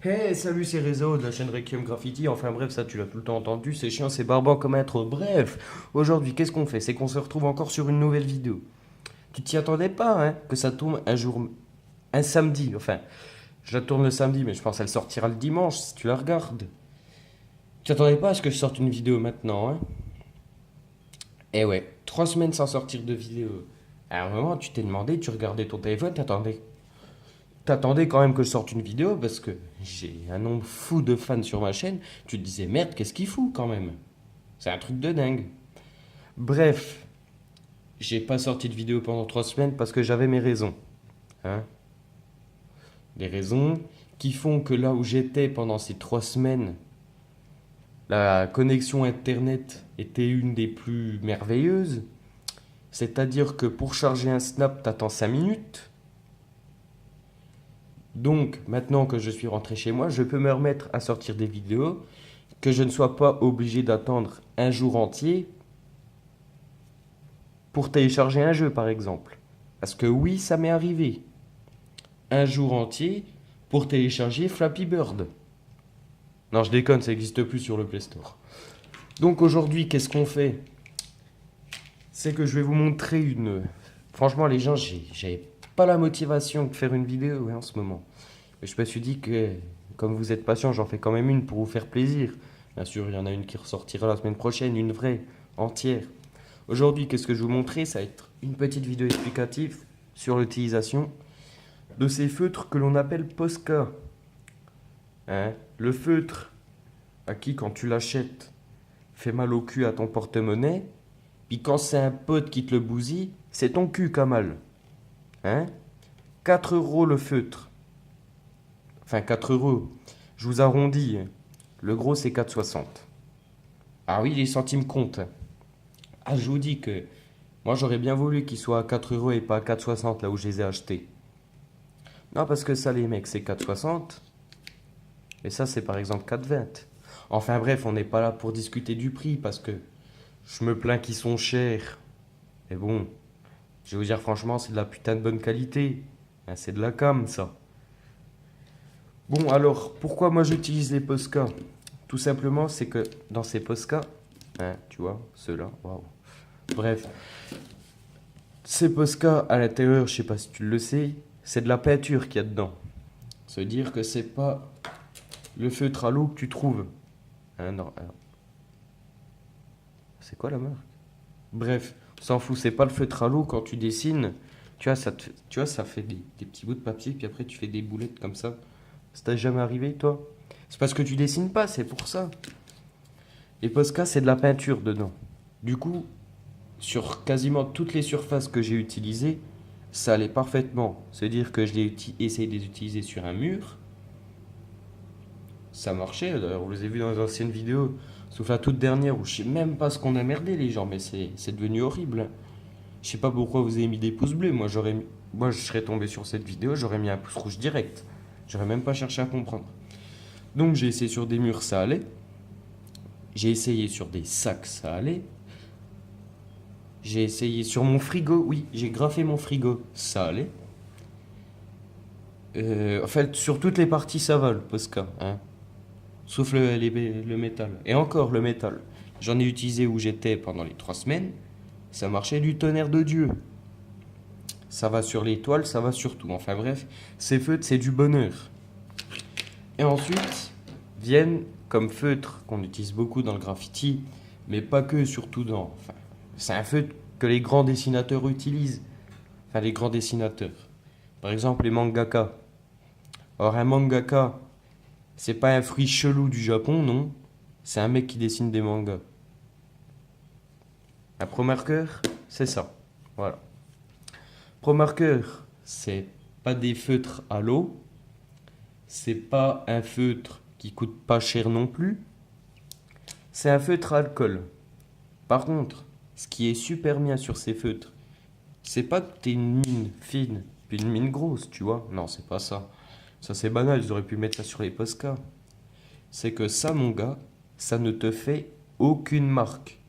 Hey, salut, c'est Rezo de la chaîne Requiem Graffiti. Enfin bref, ça tu l'as tout le temps entendu, c'est chiant, c'est barbant comme un trop. Bref, aujourd'hui, qu'est-ce qu'on fait? C'est qu'on se retrouve encore sur une nouvelle vidéo. Tu t'y attendais pas, hein, que ça tourne un jour, un samedi. Enfin, je la tourne le samedi, mais je pense qu'elle sortira le dimanche si tu la regardes. Tu t'attendais pas à ce que je sorte une vidéo maintenant, hein? Eh ouais, 3 semaines sans sortir de vidéo. À un moment, tu t'es demandé, tu regardais ton téléphone, t'attendais quand même que je sorte une vidéo parce que j'ai un nombre fou de fans sur ma chaîne. Tu te disais, merde, qu'est-ce qu'il fout quand même? C'est un truc de dingue. Bref, j'ai pas sorti de vidéo pendant 3 semaines parce que j'avais mes raisons. Hein, des raisons qui font que là où j'étais pendant ces 3 semaines, la connexion internet était une des plus merveilleuses. C'est-à-dire que pour charger un snap, t'attends 5 minutes. Donc, maintenant que je suis rentré chez moi, je peux me remettre à sortir des vidéos, que je ne sois pas obligé d'attendre un jour entier pour télécharger un jeu, par exemple. Parce que oui, ça m'est arrivé. Un jour entier pour télécharger Flappy Bird. Non, je déconne, ça n'existe plus sur le Play Store. Donc aujourd'hui, qu'est-ce qu'on fait? C'est que je vais vous montrer une... Franchement, les gens, j'avais pas la motivation de faire une vidéo en ce moment. Mais je me suis dit que, comme vous êtes patient, j'en fais quand même une pour vous faire plaisir. Bien sûr, il y en a une qui ressortira la semaine prochaine, une vraie, entière. Aujourd'hui, qu'est-ce que je vais vous montrer? Ça va être une petite vidéo explicative sur l'utilisation de ces feutres que l'on appelle Posca. Hein, le feutre à qui, quand tu l'achètes, fait mal au cul à ton porte-monnaie, puis quand c'est un pote qui te le bousille, c'est ton cul qu'a mal. Hein, 4 euros le feutre. Enfin, 4 euros. Je vous arrondis. Le gros, c'est 4,60. Ah oui, les centimes comptent. Ah, je vous dis que moi, j'aurais bien voulu qu'ils soient à 4 euros et pas à 4,60 là où je les ai achetés. Non, parce que ça, les mecs, c'est 4,60. Et ça, c'est par exemple 4,20. Enfin bref, on n'est pas là pour discuter du prix parce que je me plains qu'ils sont chers. Mais bon, je vais vous dire franchement, c'est de la putain de bonne qualité. Hein, c'est de la cam, ça. Bon, alors, pourquoi moi j'utilise les Posca? Tout simplement, c'est que dans ces Posca, hein, tu vois, ceux-là, waouh. Bref, ces Posca à l'intérieur, je sais pas si tu le sais, c'est de la peinture qu'il y a dedans. Ça veut dire que c'est pas le feutre à l'eau que tu trouves. Hein, non, alors, c'est quoi la marque? Bref, on s'en fout, c'est pas le feutre à l'eau quand tu dessines. Tu vois, tu vois, ça fait des petits bouts de papier, puis après tu fais des boulettes comme ça. Ça t'est jamais arrivé, toi? C'est parce que tu dessines pas, c'est pour ça. Les Posca, c'est de la peinture dedans. Du coup, sur quasiment toutes les surfaces que j'ai utilisées, ça allait parfaitement. C'est-à-dire que je l'ai essayé de les utiliser sur un mur. Ça marchait, d'ailleurs, vous les avez vus dans les anciennes vidéos. Sauf la toute dernière où je sais même pas ce qu'on a merdé, les gens, mais c'est devenu horrible. Je sais pas pourquoi vous avez mis des pouces bleus. Moi, je serais tombé sur cette vidéo, j'aurais mis un pouce rouge direct. J'aurais même pas cherché à comprendre. Donc j'ai essayé sur des murs, ça allait. J'ai essayé sur des sacs, ça allait. J'ai essayé sur mon frigo, oui, j'ai graffé mon frigo, ça allait. En fait, sur toutes les parties, ça va le Posca, hein. Sauf le métal. Et encore le métal. J'en ai utilisé où j'étais pendant les 3 semaines. Ça marchait du tonnerre de Dieu. Ça va sur les toiles, ça va sur tout. Enfin bref, ces feutres, c'est du bonheur. Et ensuite, viennent comme feutres qu'on utilise beaucoup dans le graffiti, mais pas que, surtout dans... Enfin, c'est un feutre que les grands dessinateurs utilisent. Enfin, les grands dessinateurs. Par exemple, les mangaka. Or, un mangaka, c'est pas un fruit chelou du Japon, non. C'est un mec qui dessine des mangas. Un pro marqueur, c'est ça. Voilà. Pro marqueur, c'est pas des feutres à l'eau. C'est pas un feutre qui coûte pas cher non plus. C'est un feutre à alcool. Par contre, ce qui est super bien sur ces feutres, c'est pas que t'aies une mine fine puis une mine grosse, tu vois. Non, c'est pas ça. Ça, c'est banal, ils auraient pu mettre ça sur les Posca. C'est que ça, mon gars, ça ne te fait aucune marque.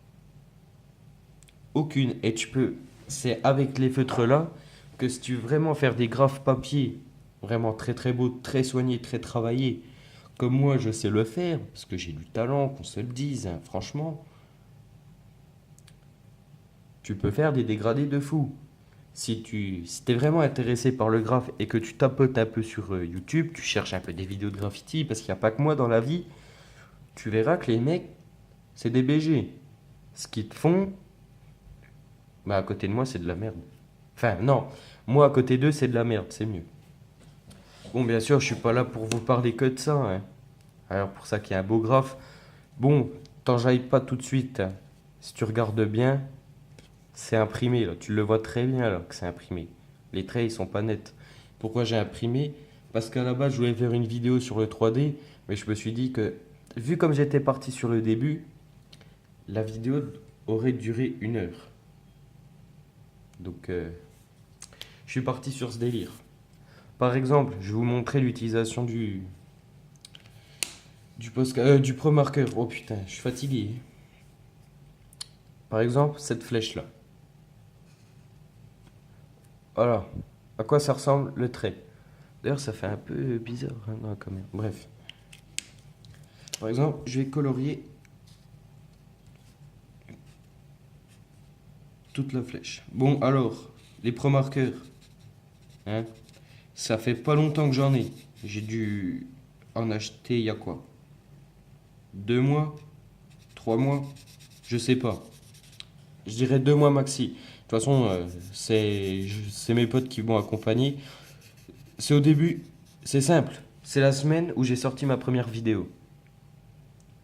Aucune. Et tu peux. C'est avec les feutres là que si tu veux vraiment faire des graphes papier, vraiment très très beaux, très soignés, très travaillés, comme moi je sais le faire, parce que j'ai du talent, qu'on se le dise, hein, franchement, tu peux faire des dégradés de fou. Si t'es vraiment intéressé par le graphe et que tu tapotes un peu sur YouTube, tu cherches un peu des vidéos de graffiti, parce qu'il n'y a pas que moi dans la vie, tu verras que les mecs, c'est des BG. Ce qu'ils te font, bah à côté de moi, c'est de la merde. Enfin, non, moi à côté d'eux, c'est de la merde, c'est mieux. Bon, bien sûr, je suis pas là pour vous parler que de ça, hein. Alors, pour ça qu'il y a un beau graphe. Bon, t'enjailles pas tout de suite, hein. Si tu regardes bien, c'est imprimé, là. Tu le vois très bien, là, que c'est imprimé. Les traits, ils sont pas nets. Pourquoi j'ai imprimé? Parce qu'à la base, je voulais faire une vidéo sur le 3D, mais je me suis dit que, vu comme j'étais parti sur le début, la vidéo aurait duré 1 heure. Donc, je suis parti sur ce délire. Par exemple, je vais vous montrer l'utilisation du Pro Marker. Oh putain, je suis fatigué. Par exemple, cette flèche-là. Voilà. À quoi ça ressemble le trait? D'ailleurs, ça fait un peu bizarre hein, dans la caméra. Bref. Par exemple, je vais colorier toute la flèche. Bon, alors, les Pro Markers. Hein, ça fait pas longtemps que j'en ai. J'ai dû en acheter il y a quoi? 2 mois? 3 mois? Je sais pas. Je dirais 2 mois maxi. De toute façon, c'est mes potes qui m'ont accompagné. C'est au début, c'est simple. C'est la semaine où j'ai sorti ma première vidéo.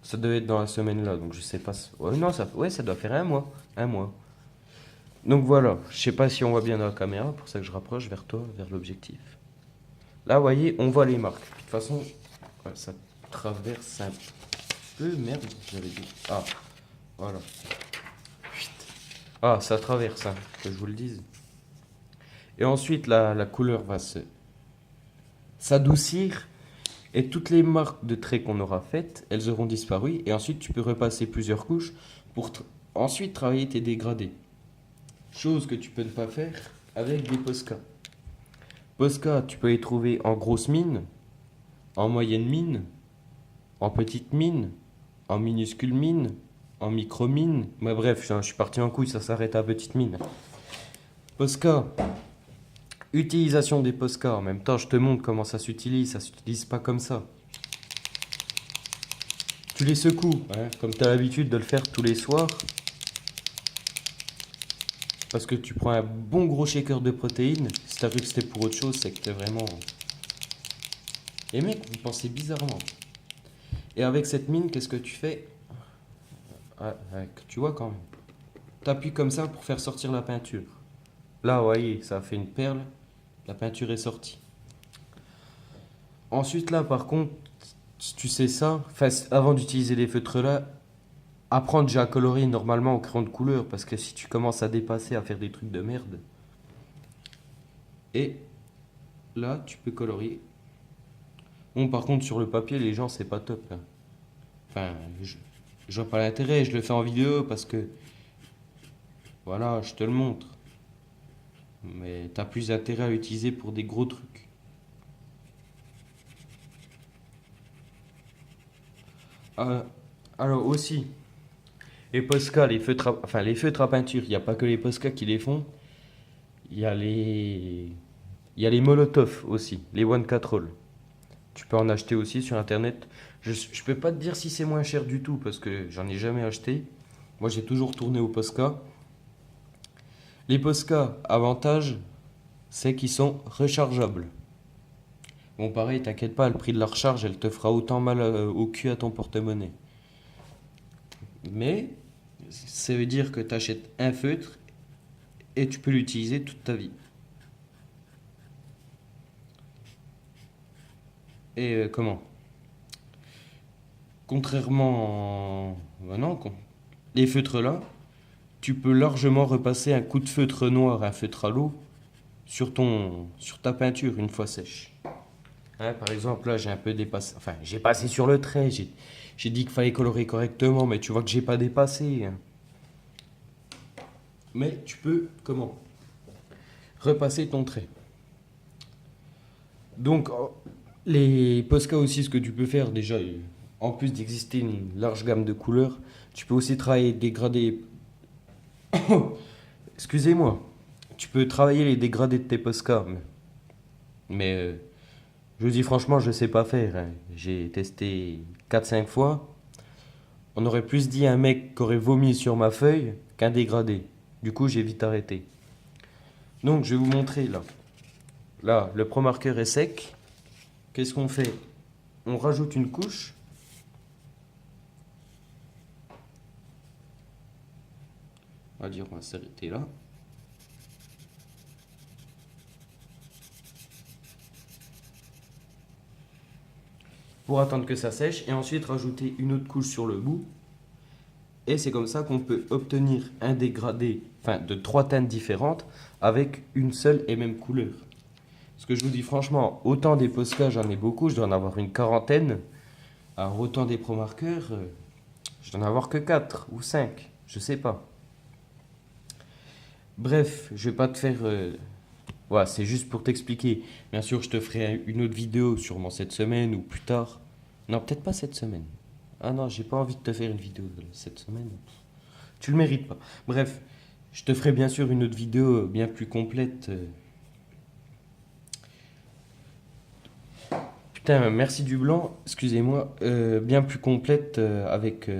Ça devait être dans la semaine là, donc je sais pas. Ouais, non, ça doit faire 1 mois. 1 mois. Donc voilà, je sais pas si on voit bien dans la caméra, pour ça que je rapproche vers toi, vers l'objectif. Là, vous voyez, on voit les marques. De toute façon, ouais, ça traverse un peu. Merde, j'avais dit. Ah, voilà. Ah, ça traverse, hein, que je vous le dise. Et ensuite, la couleur va s'adoucir et toutes les marques de traits qu'on aura faites, elles auront disparu. Et ensuite, tu peux repasser plusieurs couches pour ensuite travailler tes dégradés. Chose que tu peux ne pas faire avec des Posca. Posca, tu peux les trouver en grosse mine, en moyenne mine, en petite mine, en minuscule mine, en micro mine. Mais bref, je suis parti en couille, ça s'arrête à petite mine. Posca. Utilisation des Posca. En même temps, je te montre comment ça s'utilise. Ça s'utilise pas comme ça. Tu les secoues, hein, comme tu as l'habitude de le faire tous les soirs. Parce que tu prends un bon gros shaker de protéines. Si t'as cru que c'était pour autre chose, c'est que t'es vraiment... Les mecs, vous pensez bizarrement. Et avec cette mine, qu'est-ce que tu fais? Tu vois quand même. T'appuies comme ça pour faire sortir la peinture. Là, vous voyez, ça a fait une perle. La peinture est sortie. Ensuite, là, par contre, si tu sais ça, avant d'utiliser les feutres là, apprends déjà à colorier normalement au crayon de couleur. Parce que si tu commences à dépasser, à faire des trucs de merde. Et là, tu peux colorier. Bon, par contre, sur le papier, les gens, c'est pas top, hein. Enfin, je vois pas l'intérêt. Je le fais en vidéo parce que. Voilà, je te le montre. Mais t'as plus d'intérêt à l'utiliser pour des gros trucs. Euh, alors aussi, les Posca, les feutres à peinture, il n'y a pas que les Posca qui les font. Il y a les, il y a les Molotov aussi, les One Control. Tu peux en acheter aussi sur internet. Je peux pas te dire si c'est moins cher du tout parce que j'en ai jamais acheté. Moi j'ai toujours tourné aux Posca. Les Posca, avantage, c'est qu'ils sont rechargeables. Bon pareil, t'inquiète pas, le prix de la recharge, elle te fera autant mal au cul à ton porte-monnaie. Mais ça veut dire que tu achètes un feutre et tu peux l'utiliser toute ta vie. Et comment? Contrairement... Ben non, les feutres là, tu peux largement repasser un coup de feutre noir, un feutre à l'eau, sur ta peinture une fois sèche. Hein, par exemple, là, j'ai un peu dépassé... Enfin, j'ai passé sur le trait, j'ai dit qu'il fallait colorer correctement, mais tu vois que j'ai pas dépassé, hein. Mais tu peux, comment? Repasser ton trait. Donc, Les Posca aussi, ce que tu peux faire déjà, en plus d'exister une large gamme de couleurs, tu peux aussi travailler dégradés. Excusez-moi. Tu peux travailler les dégradés de tes Posca. Mais je vous dis franchement, je sais pas faire, hein. J'ai testé 4 5 fois. On aurait plus dit un mec qui aurait vomi sur ma feuille qu'un dégradé. Du coup, j'ai vite arrêté. Donc, je vais vous montrer là. Là, le Pro Marker est sec. Qu'est-ce qu'on fait? On rajoute une couche. On va dire, on va s'arrêter là. Pour attendre que ça sèche et ensuite rajouter une autre couche sur le bout. Et c'est comme ça qu'on peut obtenir un dégradé, enfin de 3 teintes différentes avec une seule et même couleur. Parce que je vous dis franchement, autant des Posca j'en ai beaucoup, je dois en avoir une quarantaine. Alors autant des Pro Markers, je dois en avoir que 4 ou 5, je sais pas. Bref, je vais pas te faire... Voilà, c'est juste pour t'expliquer. Bien sûr, je te ferai une autre vidéo, sûrement cette semaine ou plus tard. Non, peut-être pas cette semaine. Ah non, j'ai pas envie de te faire une vidéo cette semaine. Tu le mérites pas. Bref, je te ferai bien sûr une autre vidéo bien plus complète. Putain, merci du blanc, excusez-moi. Bien plus complète avec...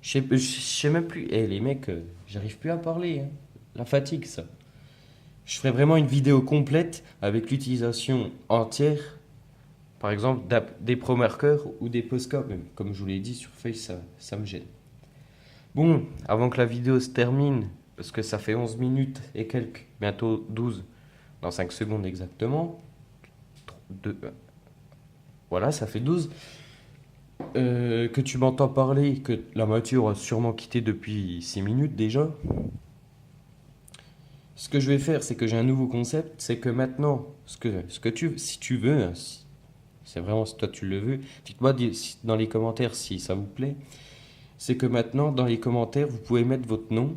je sais même plus. Eh les mecs, j'arrive plus à parler, hein. La fatigue, ça. Je ferai vraiment une vidéo complète avec l'utilisation entière, par exemple, des Pro Markers ou des Posca, même. Comme je vous l'ai dit, sur feuille, ça me gêne. Bon, avant que la vidéo se termine, parce que ça fait 11 minutes et quelques, bientôt 12, dans 5 secondes exactement. Voilà, ça fait 12. Que tu m'entends parler, que la moitié aura sûrement quitté depuis 6 minutes déjà. Ce que je vais faire, c'est que j'ai un nouveau concept, c'est que maintenant, si tu veux, hein, c'est vraiment si toi tu le veux, dites-moi dans les commentaires si ça vous plaît, c'est que maintenant, dans les commentaires, vous pouvez mettre votre nom,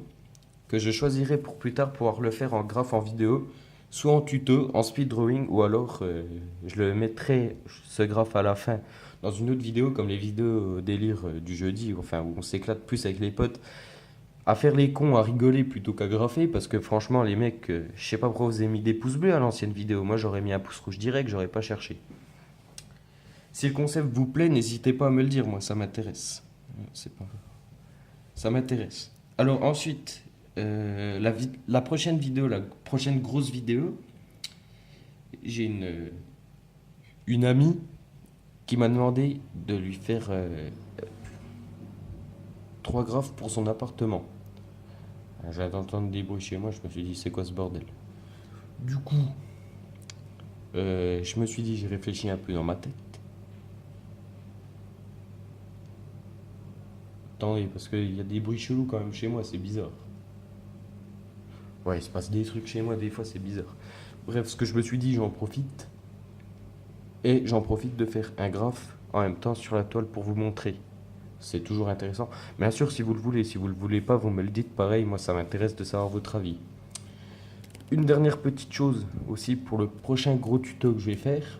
que je choisirai pour plus tard pouvoir le faire en graphe en vidéo, soit en tuto, en speed drawing, ou alors je le mettrai, ce graphe à la fin, dans une autre vidéo, comme les vidéos délire du jeudi, enfin où on s'éclate plus avec les potes, à faire les cons, à rigoler plutôt qu'à graffer, parce que franchement, les mecs, je sais pas pourquoi vous avez mis des pouces bleus à l'ancienne vidéo. Moi, j'aurais mis un pouce rouge direct, j'aurais pas cherché. Si le concept vous plaît, n'hésitez pas à me le dire, moi, ça m'intéresse. C'est pas... Ça m'intéresse. Alors ensuite, la prochaine vidéo, la prochaine grosse vidéo, j'ai une amie qui m'a demandé de lui faire 3 graphes pour son appartement. J'ai d'entendre des bruits chez moi, je me suis dit, c'est quoi ce bordel? Du coup, je me suis dit, j'ai réfléchi un peu dans ma tête. Attendez, parce qu'il y a des bruits chelous quand même chez moi, c'est bizarre. Ouais, il se passe des trucs chez moi, des fois, c'est bizarre. Bref, ce que je me suis dit, j'en profite. Et j'en profite de faire un graphe en même temps sur la toile pour vous montrer. C'est toujours intéressant. Bien sûr, si vous le voulez. Si vous le voulez pas, vous me le dites. Pareil, moi, ça m'intéresse de savoir votre avis. Une dernière petite chose aussi pour le prochain gros tuto que je vais faire.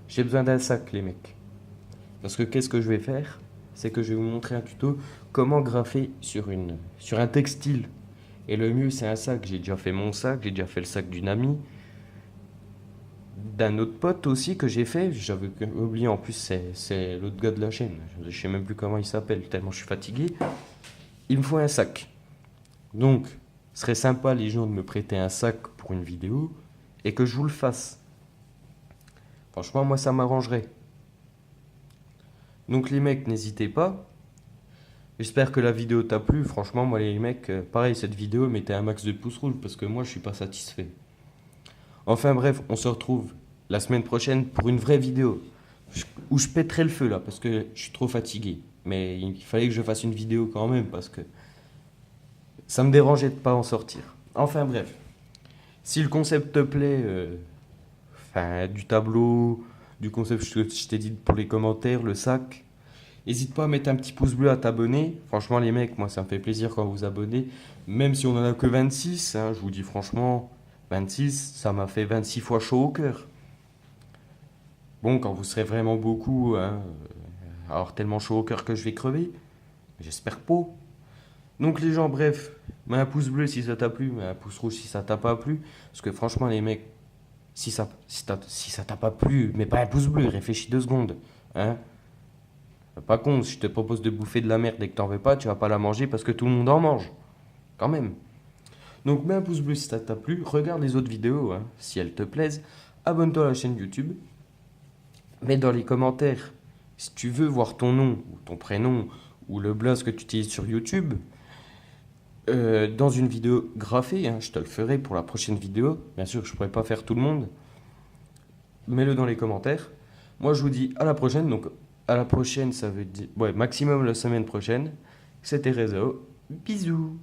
J'ai besoin d'un sac, les mecs. Parce que qu'est-ce que je vais faire? C'est que je vais vous montrer un tuto comment graffer sur un textile. Et le mieux, c'est un sac. J'ai déjà fait mon sac, j'ai déjà fait le sac d'une amie. D'un autre pote aussi que j'ai fait, j'avais oublié en plus, c'est l'autre gars de la chaîne. Je sais même plus comment il s'appelle, tellement je suis fatigué. Il me faut un sac. Donc, ce serait sympa les gens de me prêter un sac pour une vidéo et que je vous le fasse. Franchement, moi ça m'arrangerait. Donc les mecs, n'hésitez pas. J'espère que la vidéo t'a plu. Franchement, moi les mecs, pareil, cette vidéo, mettez un max de pouces rouges parce que moi je suis pas satisfait. Enfin bref, on se retrouve la semaine prochaine pour une vraie vidéo où je pèterai le feu là parce que je suis trop fatigué. Mais il fallait que je fasse une vidéo quand même parce que ça me dérangeait de pas en sortir. Enfin bref, si le concept te plaît, enfin du tableau, du concept que je t'ai dit pour les commentaires, le sac, n'hésite pas à mettre un petit pouce bleu, à t'abonner. Franchement les mecs, moi ça me fait plaisir quand vous vous abonnez. Même si on en a que 26, hein, je vous dis franchement, 26, ça m'a fait 26 fois chaud au cœur. Bon, quand vous serez vraiment beaucoup, hein, alors tellement chaud au cœur que je vais crever, j'espère pas. Donc les gens, bref, mets un pouce bleu si ça t'a plu, mets un pouce rouge si ça t'a pas plu. Parce que franchement, les mecs, si ça t'a pas plu, mets pas un pouce bleu, réfléchis 2 secondes. Hein? Pas con, si je te propose de bouffer de la merde et que t'en veux pas, tu vas pas la manger parce que tout le monde en mange. Quand même. Donc mets un pouce bleu si ça t'a plu, regarde les autres vidéos, hein, si elles te plaisent. Abonne-toi à la chaîne YouTube. Mets dans les commentaires si tu veux voir ton nom, ou ton prénom, ou le blaze que tu utilises sur YouTube. Dans une vidéo graphée, hein, je te le ferai pour la prochaine vidéo. Bien sûr, je pourrais pas faire tout le monde. Mets-le dans les commentaires. Moi, je vous dis à la prochaine. Donc, à la prochaine, ça veut dire. Ouais, maximum la semaine prochaine. C'était Rezo. Bisous.